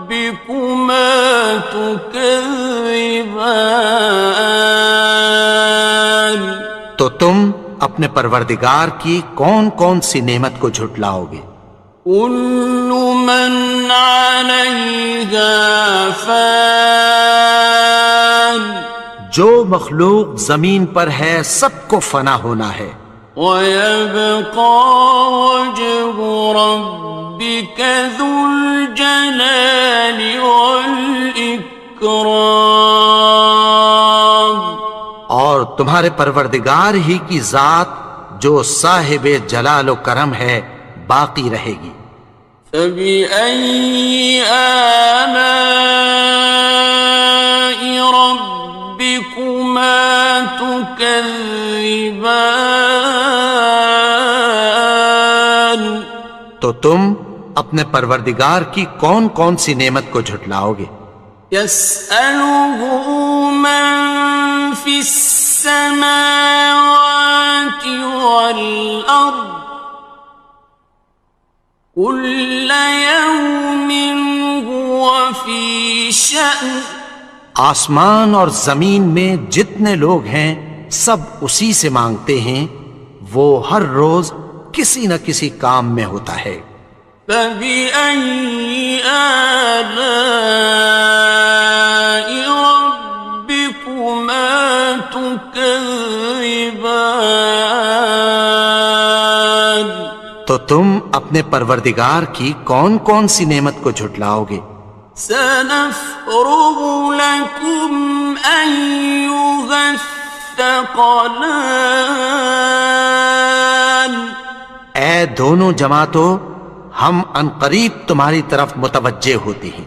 رَبِّكُمَا تُكَذِّبَانِ تو تم اپنے پروردگار کی کون کون سی نعمت کو جھٹلاؤ گے؟ كُلُّ مَنْ عَلَيْهَا فَانٍ جو مخلوق زمین پر ہے سب کو فنا ہونا ہے، وَيَبْقَى وَجْهُ رَبِّكَ ذُو الْجَلَالِ وَالْإِكْرَامِ اور تمہارے پروردگار ہی کی ذات جو صاحب جلال و کرم ہے باقی رہے گی۔ فبأي آلاء ربكما تكذبان؟ تو تم اپنے پروردگار کی کون کون سی نعمت کو جھٹلاؤ گے؟ يسأله من في السماوات والأرض كل يوم هو في شأن۔ آسمان اور زمین میں جتنے لوگ ہیں سب اسی سے مانگتے ہیں، وہ ہر روز کسی نہ کسی کام میں ہوتا ہے۔ فبأي آلاء ربكما تكذبان؟ تو تم اپنے پروردگار کی کون کون سی نعمت کو جھٹلاؤ گے؟ سنفرغ لكم أيها الثقلان۔ اے دونوں جماعتوں، ہم عنقریب تمہاری طرف متوجہ ہوتی ہیں۔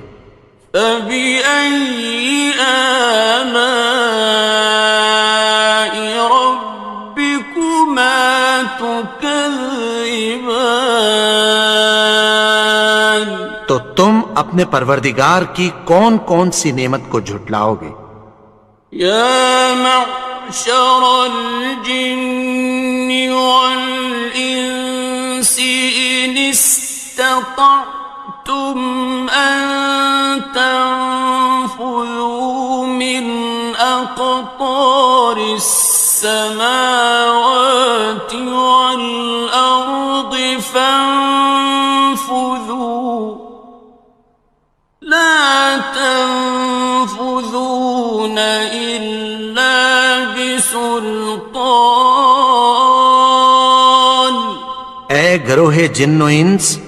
فبأي آلاء ربكما تكذبان؟ تو تم اپنے پروردگار کی کون کون سی نعمت کو جھٹلاؤ گے؟ يا معشر الجن والإنس إن استطعتم أن تنفذوا من أقطار السماوات والأرض فانفذوا لا تنفذون إلا بسلطان۔ اے گروہ جن و انس،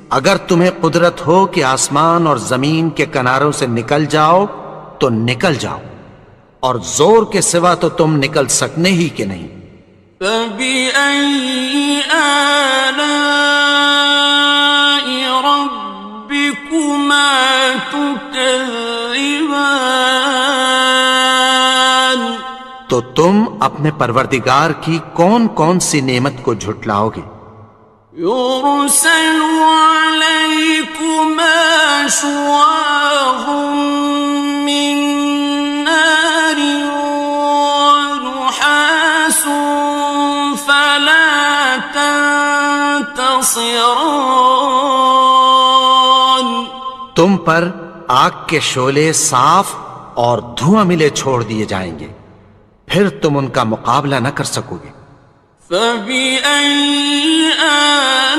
اگر تمہیں قدرت ہو کہ آسمان اور زمین کے کناروں سے نکل جاؤ تو نکل جاؤ، اور زور کے سوا تو تم نکل سکنے ہی کہ نہیں۔ فبأي آلاء ربكما تكذبان؟ تو تم اپنے پروردگار کی کون کون سی نعمت کو جھٹلاؤ گے؟ يرسل عليكما شواظ من نار ونحاس فلا تنتصران۔ تم پر آگ کے شعلے صاف اور دھواں ملے چھوڑ دیے جائیں گے، پھر تم ان کا مقابلہ نہ کر سکو گے۔ فبأي آلاء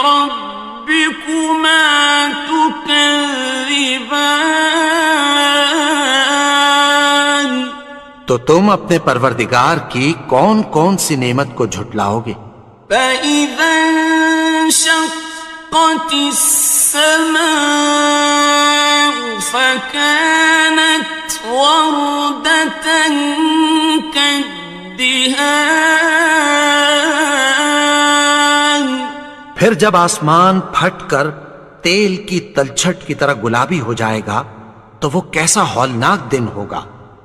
ربكما تكذبان؟ تو تم اپنے پروردگار کی کون کون سی نعمت کو جھٹلاؤ گے؟ فإذا انشقت السماء فكانت وردة كالدهان۔ پھر جب آسمان پھٹ کر تیل کی تلچھٹ کی طرح گلابی ہو جائے گا تو وہ کیسا ہولناک دن ہوگا۔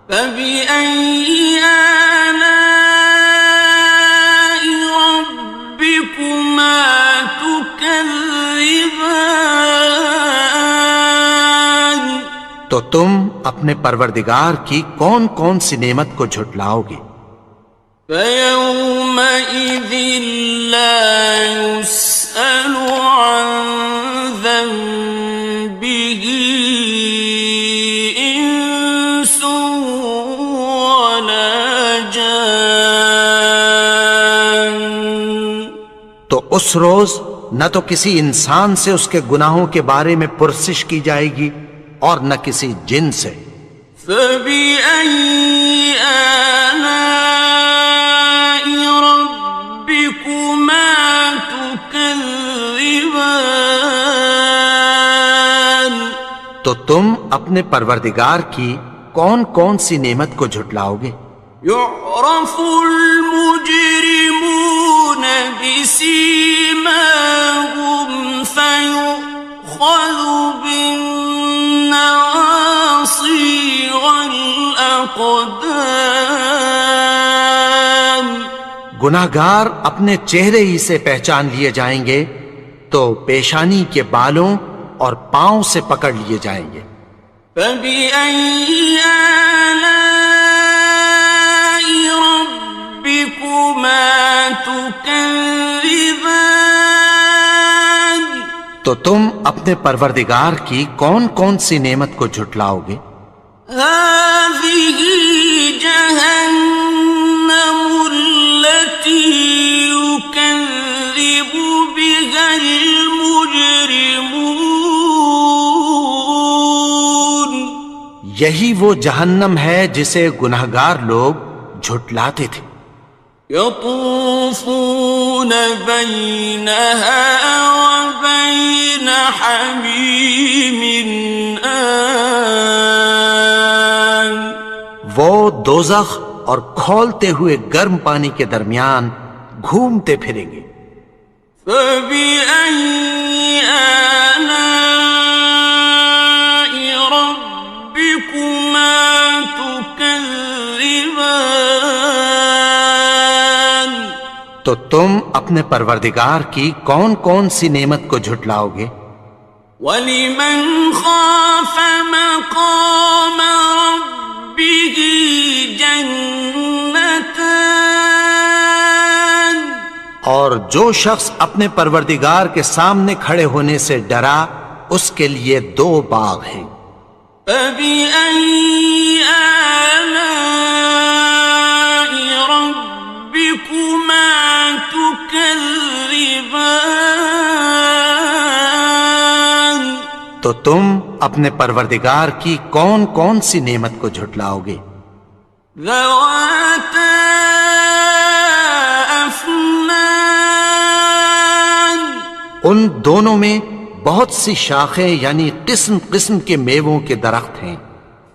فبأي آلاء ربكما تكذبان؟ تو تم اپنے پروردگار کی کون کون سی نعمت کو جھٹلاؤ گے؟ فيومئذ لا يسأل عن ذنبه إنس ولا جان۔ تو اس روز نہ تو کسی انسان سے اس کے گناہوں کے بارے میں پرسش کی جائے گی اور نہ کسی جن سے۔ فبأي آلاء ربكما تكذبان؟ تو تم اپنے پروردگار کی کون کون سی نعمت کو جھٹلاؤ گے؟ يعرف المجرمون بسيماهم فيؤخذ بالنواصي والأقدام. گناہگار اپنے چہرے ہی سے پہچان لیے جائیں گے تو پیشانی کے بالوں اور پاؤں سے پکڑ لیے جائیں گے. فَبِأَيِّ آلَاءِ رَبِّكُمَا تُكَذِّبَانِ. تو تم اپنے پروردگار کی کون کون سی نعمت کو جھٹلاؤ گے؟ هَٰذِهِ جَهَنَّمُ الَّتِي يُكَذِّبُ بِهَا الْمُجْرِمُونَ. یہی وہ جہنم ہے جسے گناہگار لوگ جھٹلاتے تھے. يطوفون بينها وبين حميم آن. وہ دوزخ اور کھولتے ہوئے گرم پانی کے درمیان گھومتے پھریں گے. فبأي آلاء ربكما تكذبان. تو تم اپنے پروردگار کی کون کون سی نعمت کو جھٹلاؤ گے؟ وَلِمَنْ خَافَ مَقَامَ رَبِّهِ جَنَّتَانِ. اور جو شخص اپنے پروردگار کے سامنے کھڑے ہونے سے ڈرا اس کے لیے 2 باغ ہیں. فَبِأَيِّ آلَاءِ رَبِّكُمَا تُكَذِّبَانِ. تو تم اپنے پروردگار کی کون کون سی نعمت کو جھٹلاؤ گے؟ ذَوَاتَا أَفْنَانٍ. ان دونوں میں بہت سی شاخیں یعنی قسم قسم کے میووں کے درخت ہیں.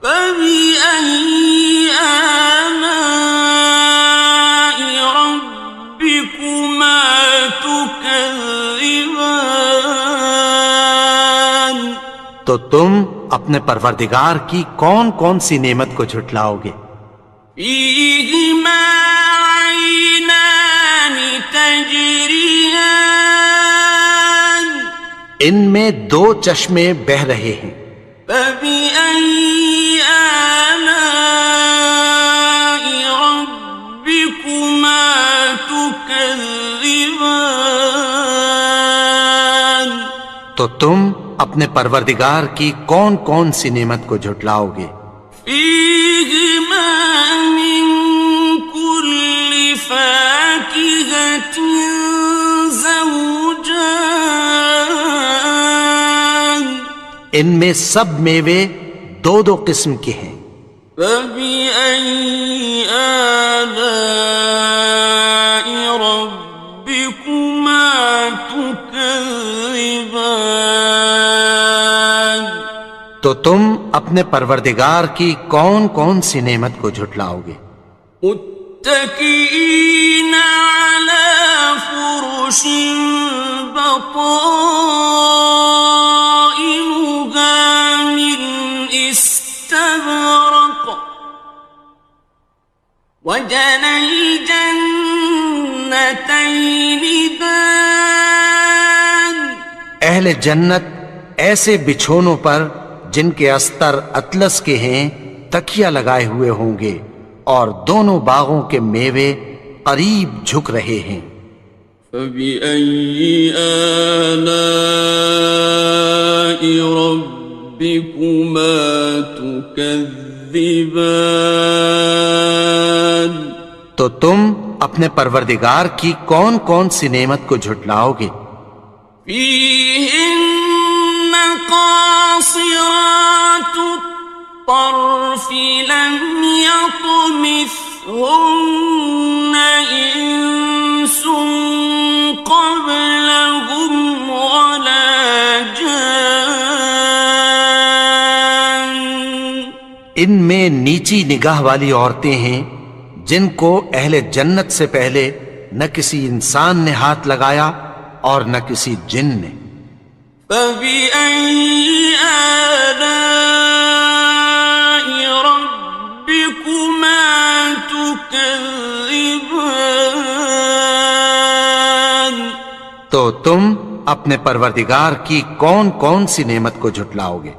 فَبِأَيِّ آلَاءِ رَبِّكُمَا تُكَذِّبَانِ. تو تم اپنے پروردگار کی کون کون سی نعمت کو جھٹلاؤ گے؟ فِيهِمَا عَيْنَانِ تَجْرِيَانِ. ان میں 2 چشمے بہہ رہے ہیں. فَبِأَيِّ آلَاءِ رَبِّكُمَا تُكَذِّبَانِ. تو تم اپنے پروردگار کی کون کون سی نعمت کو جھٹلاؤ گے؟ فِيهِمَا مِن كُلِّ فَاكِهَةٍ زَوْجَانِ. ان میں سب میوے 2 قسم کے ہیں. فَبِأَيِّ آلَاءِ رَبِّكُمَا تُكَذِّبَانِ. تو تم اپنے پروردگار کی کون کون سی نعمت کو جھٹلاؤ گے؟ متكئين على فرش بطائنها من استبرق وجنى الجنتين دان. اہل جنت ایسے بچھونوں پر جن کے استر اطلس کے ہیں تکیہ لگائے ہوئے ہوں گے اور دونوں باغوں کے میوے قریب جھک رہے ہیں. فَبِأَيِّ آلَاءِ رَبِّكُمَا تُكَذِّبَانِ. تو تم اپنے پروردگار کی کون کون سی نعمت کو جھٹلاؤ گے؟ فِيهِنَّ قَاصِرَاتُ الطَّرْفِ لَمْ يَطْمِثْهُنَّ إِنسٌ قَبْلَهُمْ وَلَا جَانٌّ. ان میں نیچی نگاہ والی عورتیں ہیں جن کو اہل جنت سے پہلے نہ کسی انسان نے ہاتھ لگایا اور نہ کسی جن نے۔ فَبِأَيِّ آلَاءِ رَبِّكُمَا تُكَذِّبَانِ؟ تو تم اپنے پروردگار کی کون کون سی نعمت کو جھٹلاؤ گے؟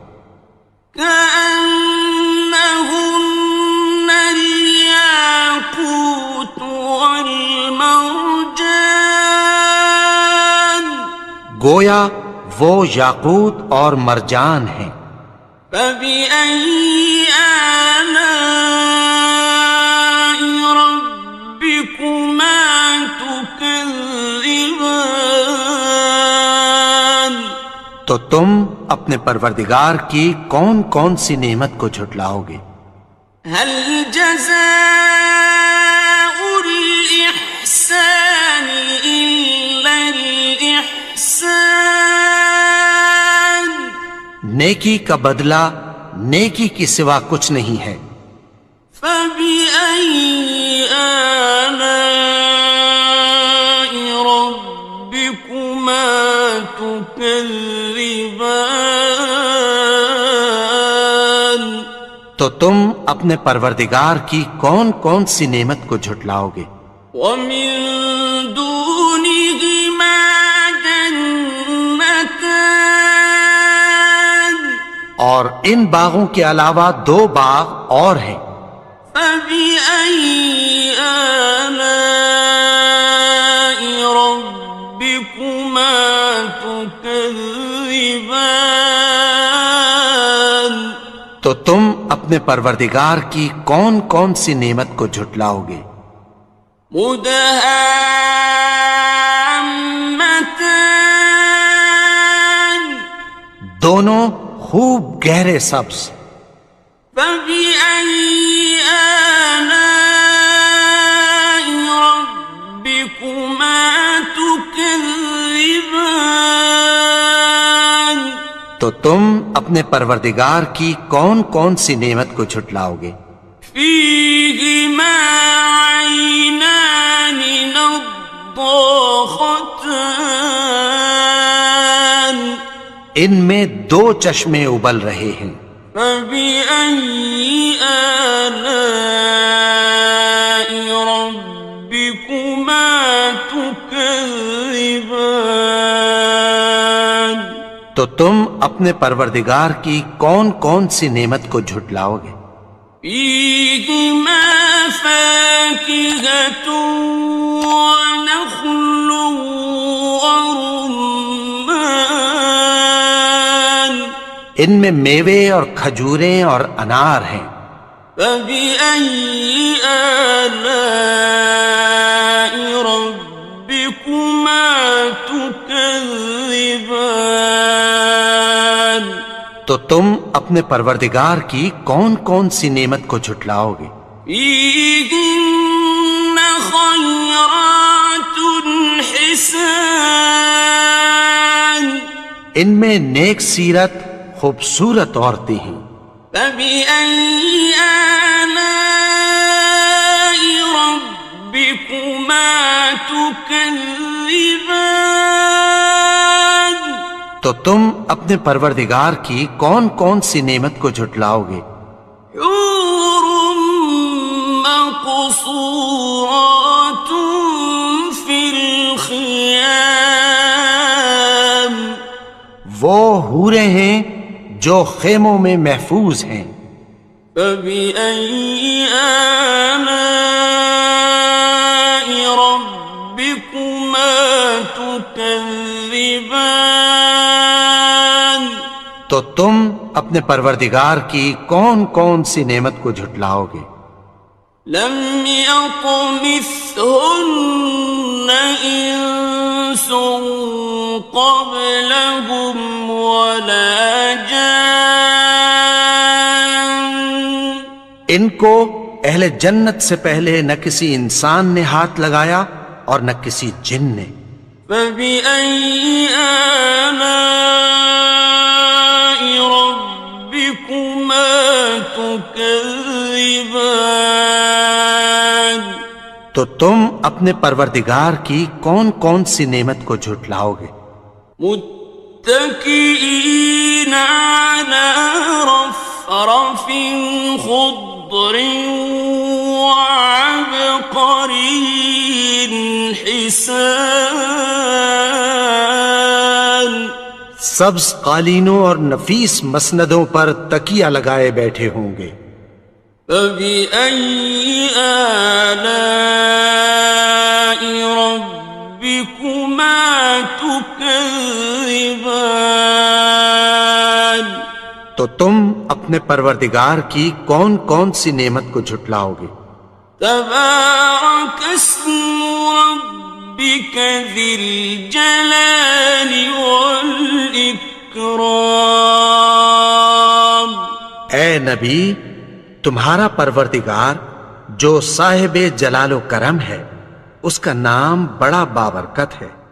كأنهن الياقوت والمرجان، گویا وہ یاقوت اور مرجان ہیں۔ فبأي آلاء ربكما تكذبان؟ تو تم اپنے پروردگار کی کون کون سی نعمت کو جھٹلاؤ گے؟ هل جزاء الإحسان إلا الإحسان؟ نیکی کا بدلہ نیکی کی سوا کچھ نہیں ہے۔ فبأي آلاء ربكما تكذبان؟ تو تم اپنے پروردگار کی کون کون سی نعمت کو جھٹلاؤ گے؟ ومن دونهما جنتان، اور ان باغوں کے علاوہ دو باغ اور ہیں۔ فبأي آلاء ربكما تكذبان؟ تو تم اپنے پروردگار کی کون کون سی نعمت کو جھٹلاؤ گے؟ مدهامتان، دونوں خوب گہرے سبز۔ فبأي آلاء ربكما تكذبان؟ تو تم اپنے پروردگار کی کون کون سی نعمت کو جھٹلاؤ گے؟ فيهما عينان نضاختان، ان میں دو چشمے ابل رہے ہیں۔ فبأي آلاء ربكما تكذبان؟ تو تم اپنے پروردگار کی کون کون سی نعمت کو جھٹلاؤ گے؟ فيهما فاكهة ونخل ورمان، ان میں میوے اور کھجوریں اور انار ہیں۔ فبأي آلاء ربكما تكذبان؟ تو تم اپنے پروردگار کی کون کون سی نعمت کو جھٹلاؤ گے؟ فيهن خيرات حسان، ان میں نیک سیرت خوبصورت عورتیں ہیں۔ فبأي آلاء ربكما تكذبان؟ تو تم اپنے پروردگار کی کون کون سی نعمت کو جھٹلاؤ گے؟ حور مقصورات في الخيام، وہ حوریں ہیں جو خیموں میں محفوظ ہیں۔ فبأي آلاء ربكما تكذبان؟ تو تم اپنے پروردگار کی کون کون سی نعمت کو جھٹلاؤ گے؟ لم يطمثهن إنس قبلهم ولا جان، ان کو اہل جنت سے پہلے نہ کسی انسان نے ہاتھ لگایا اور نہ کسی جن نے۔ فبأي آلاء ربكما تكذبان؟ تو تم اپنے پروردگار کی کون کون سی نعمت کو جھٹلاؤ گے؟ متكئين على رفرف خضر وعبقري حسان، سبز قالینوں اور نفیس مسندوں پر تکیہ لگائے بیٹھے ہوں گے۔ فبأي آلاء ربكما تكذبان، تو تم اپنے پروردگار کی کون کون سی نعمت کو جھٹلاؤ گے؟ تبارك اسم ربك ذي الجلال والإكرام، اے نبی، تمہارا پروردگار جو صاحب جلال و کرم ہے، اس کا نام بڑا بابرکت ہے۔